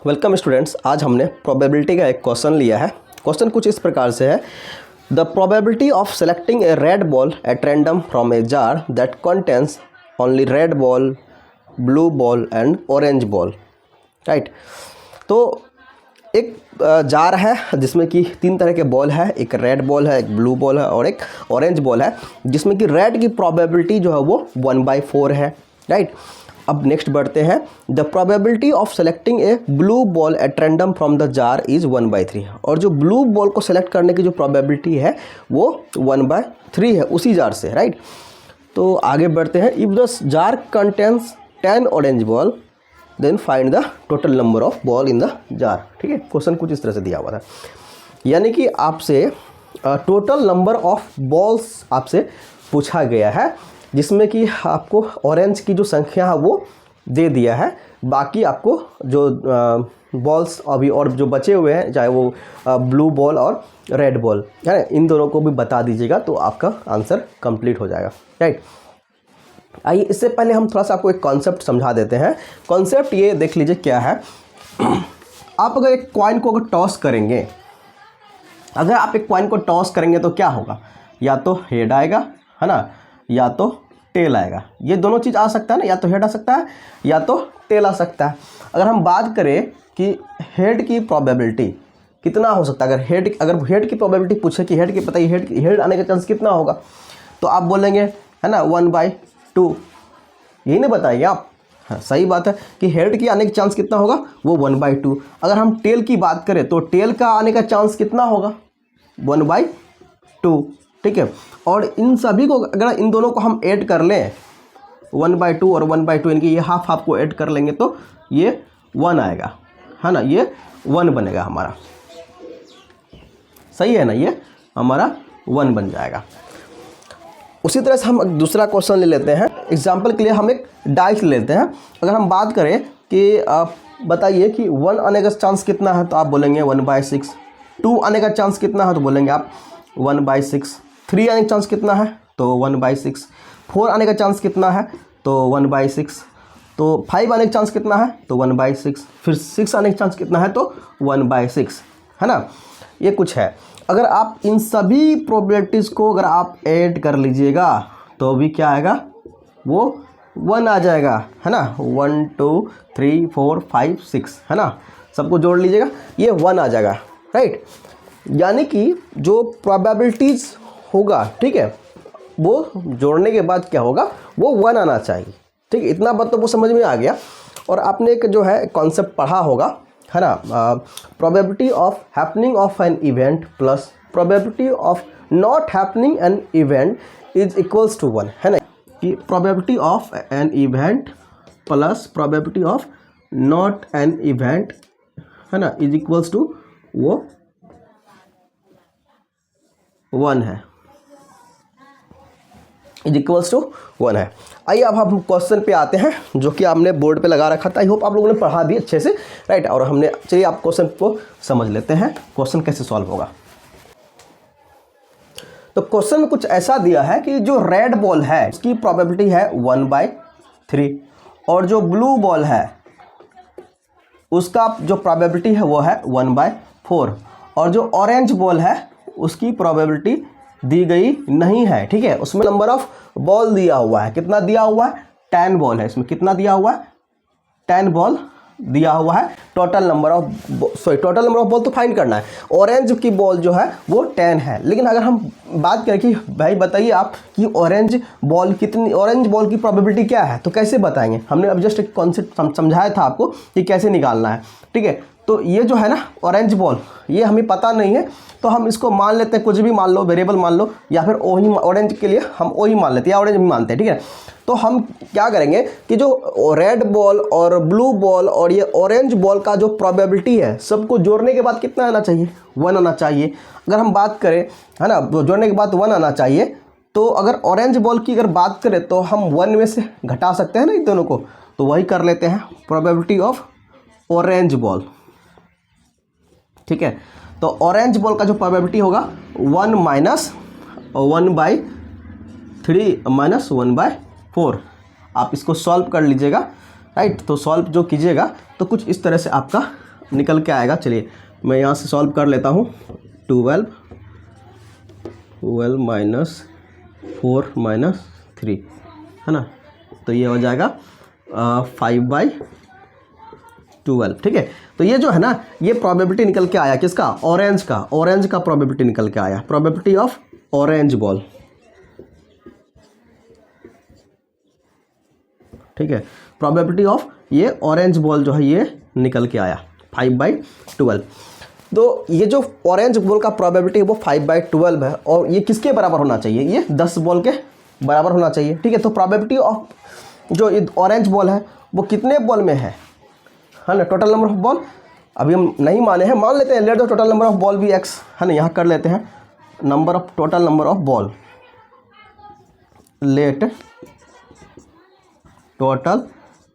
Welcome students. आज हमने probability का एक क्वेश्चन लिया है। क्वेश्चन कुछ इस प्रकार से है, the probability of selecting A red ball at random from a jar that contains only red ball, blue ball and orange ball. Right, तो एक जार है जिसमें कि 3 तरह के बॉल है, एक रेड बॉल है, एक ब्लू बॉल है और एक ऑरेंज बॉल है, जिसमें कि रेड की प्रोबेबिलिटी जो है वो 1/4 है। राइट, अब नेक्स्ट बढ़ते हैं। The probability of selecting A blue ball at random from the jar is 1/3। और जो ब्लू बॉल को सेलेक्ट करने की जो प्रोबेबिलिटी है वो 1/3 है उसी जार से। राइट, तो आगे बढ़ते हैं। If the jar contains 10 orange ball then find the total number of ball in the jar. ठीक है, क्वेश्चन कुछ इस तरह से दिया हुआ था, यानी कि आपसे टोटल नंबर ऑफ बॉल्स आपसे पूछा गया है, जिसमें कि आपको ऑरेंज की जो संख्या है वो दे दिया है, बाकी आपको जो बॉल्स अभी और जो बचे हुए हैं, चाहे वो ब्लू बॉल और रेड बॉल है, इन दोनों को भी बता दीजिएगा तो आपका आंसर कंप्लीट हो जाएगा। राइट, आइए इससे पहले हम थोड़ा सा आपको एक कॉन्सेप्ट समझा देते हैं। कॉन्सेप्ट ये देख लीजिए क्या है। आप अगर एक कॉइन को अगर टॉस करेंगे, अगर आप एक कॉइन को टॉस करेंगे तो क्या होगा, या तो हेड आएगा है ना, या तो टेल आएगा। ये दोनों चीज़ आ सकता है ना, या तो हेड आ सकता है या तो टेल आ सकता है। अगर हम बात करें कि हेड की प्रोबेबिलिटी कितना हो सकता है, अगर हेड की प्रोबेबिलिटी पूछे कि हेड की बताइए, हेड आने का चांस कितना होगा, तो आप बोलेंगे है ना 1/2। यही नहीं बताइए आप। हाँ, सही बात है कि हेड की आने का चांस कितना होगा, वो 1/2। अगर हम टेल की बात करें तो टेल का आने का चांस कितना होगा, 1/2। ठीक है, और इन सभी को अगर इन दोनों को हम ऐड कर लें, 1/2 और 1/2, इनकी ये हाफ को ऐड कर लेंगे तो ये 1 आएगा है ना, ये 1 बनेगा हमारा। सही है ना, ये हमारा 1 बन जाएगा। उसी तरह से हम दूसरा क्वेश्चन ले लेते हैं। एग्जाम्पल के लिए हम एक डाइस लेते हैं। अगर हम बात करें कि बताइए कि 1 आने का चांस कितना है, तो आप बोलेंगे 1/6। 2 आने का चांस कितना है, तो बोलेंगे आप 1/6। 3 आने का चांस कितना है, तो 1/6। 4 आने का चांस कितना है, तो 1/6। तो 5 आने का चांस कितना है, तो 1/6। फिर 6 आने का चांस कितना है, तो 1/6 है ना। ये कुछ है। अगर आप इन सभी प्रोबेबिलिटीज़ को अगर आप ऐड कर लीजिएगा तो भी क्या आएगा, वो 1 आ जाएगा है ना। 1 2 3 4 5 6 है ना, सबको जोड़ लीजिएगा, ये 1 आ जाएगा। राइट, यानी कि जो प्रोबेबिलिटीज़ होगा, ठीक है, वो जोड़ने के बाद क्या होगा, वो 1 आना चाहिए। ठीक है, इतना बात तो वो समझ में आ गया। और आपने एक जो है कॉन्सेप्ट पढ़ा होगा है ना, probability of happening of an event plus probability of not happening an event is equals to 1 है ना, कि probability of an event plus probability of not an event है ना इज इक्वल्स टू वो 1 है, इज इक्वल्स टू 1 है। आइए अब हम क्वेश्चन पे आते हैं, जो कि आपने बोर्ड पे लगा रखा था। आई होप आप लोगों ने पढ़ा भी अच्छे से। राइट, और हमने चलिए आप क्वेश्चन को समझ लेते हैं, क्वेश्चन कैसे सॉल्व होगा। तो क्वेश्चन में कुछ ऐसा दिया है कि जो रेड बॉल है उसकी प्रोबेबिलिटी है 1/3, और जो ब्लू बॉल है उसका जो प्रोबेबिलिटी है वो है 1/4, और जो ऑरेंज बॉल है उसकी प्रोबेबिलिटी दी गई नहीं है। ठीक है, उसमें नंबर ऑफ बॉल दिया हुआ है, कितना दिया हुआ है, 10 बॉल है। इसमें कितना दिया हुआ है, 10 बॉल दिया हुआ है। टोटल नंबर ऑफ बॉल तो फाइंड करना है। ऑरेंज की बॉल जो है वो 10 है, लेकिन अगर हम बात करें कि भाई बताइए आप कि ऑरेंज बॉल की प्रोबेबिलिटी क्या है, तो कैसे बताएंगे। हमने अब जस्ट एक कॉन्सेप्ट समझाया था आपको कि कैसे निकालना है। ठीक है, तो ये जो है ना ऑरेंज बॉल, ये हमें पता नहीं है, तो हम इसको मान लेते हैं, कुछ भी मान लो, वेरिएबल मान लो, या फिर ओही, ऑरेंज के लिए हम ओही मान लेते हैं या ऑरेंज भी मानते हैं। ठीक है, तो हम क्या करेंगे कि जो रेड बॉल और ब्लू बॉल और ये ऑरेंज बॉल का जो प्रोबेबिलिटी है, सबको जोड़ने के बाद कितना आना चाहिए, 1 आना चाहिए। अगर हम बात करें है ना, जोड़ने के बाद 1 आना चाहिए। तो अगर ऑरेंज बॉल की अगर बात करें तो हम 1 में से घटा सकते हैं ना इन दोनों को, तो वही कर लेते हैं, प्रोबेबिलिटी ऑफ ऑरेंज बॉल। ठीक है, तो ऑरेंज बॉल का जो प्रोबेबिलिटी होगा 1 - 1/3 - 1/4। आप इसको सॉल्व कर लीजिएगा। राइट, तो सॉल्व जो कीजिएगा तो कुछ इस तरह से आपका निकल के आएगा। चलिए मैं यहाँ से सॉल्व कर लेता हूँ। 12 माइनस 4 माइनस 3 है ना, तो ये हो जाएगा 5/12। ठीक है, तो ये जो है ना, ये प्रोबेबिलिटी निकल के आया किसका, ऑरेंज का, ऑरेंज का प्रोबेबिलिटी निकल के आया, प्रोबेबिलिटी ऑफ ऑरेंज बॉल। ठीक है, प्रोबेबिलिटी ऑफ ये ऑरेंज बॉल जो है ये निकल के आया 5/12। तो ये जो ऑरेंज बॉल का प्रोबेबिलिटी है वो 5/12 है, और ये किसके बराबर होना चाहिए, ये 10 बॉल के बराबर होना चाहिए। ठीक है, तो प्रोबेबिलिटी ऑफ जो ये ऑरेंज बॉल है वो कितने बॉल में है ना, टोटल नंबर ऑफ बॉल अभी हम नहीं माने हैं, मान लेते हैं, let the total number of ball भी x है ना, यहाँ कर लेते हैं number of total number of ball, let total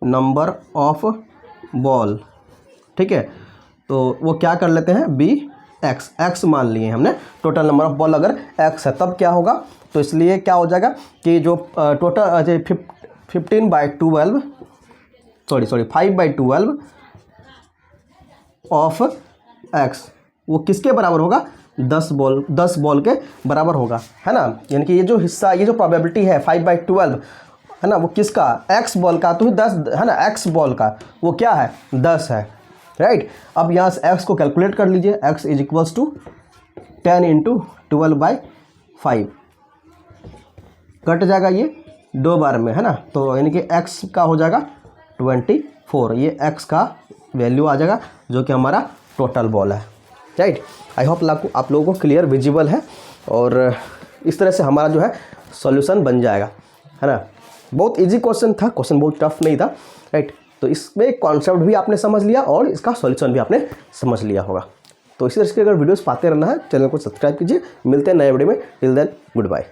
number of ball. ठीक है, तो वो क्या कर लेते हैं, बी x मान लिए हमने, टोटल नंबर ऑफ बॉल अगर x है तब क्या होगा, तो इसलिए क्या हो जाएगा कि जो टोटल 15/12 सॉरी 5/12 ऑफ x वो किसके बराबर होगा, 10 बॉल के बराबर होगा, है ना। यानी कि ये जो हिस्सा, ये जो प्रोबेबिलिटी है 5/12 है ना, वो किसका, x बॉल का, तो 10 है ना, x बॉल का वो क्या है, 10 है, राइट। अब यहाँ से x को कैलकुलेट कर लीजिए, x is equals to 10 × 12/5 cut जाएगा ये 2 बार में, है ना, तो यानी कि x का हो जाएगा 24, ये x का वैल्यू आ जाएगा जो कि हमारा टोटल बॉल है, राइट। आई होप आप लोगों को क्लियर विजिबल है, और इस तरह से हमारा जो है सॉल्यूशन बन जाएगा, है ना। बहुत इजी क्वेश्चन था, क्वेश्चन बहुत टफ नहीं था, राइट। तो इसमें कॉन्सेप्ट भी आपने समझ लिया और इसका सॉल्यूशन भी आपने समझ लिया होगा। तो इसी तरह से अगर वीडियोस पाते रहना है, चैनल को सब्सक्राइब कीजिए। मिलते हैं नए वीडियो में, टिल देन गुड बाय।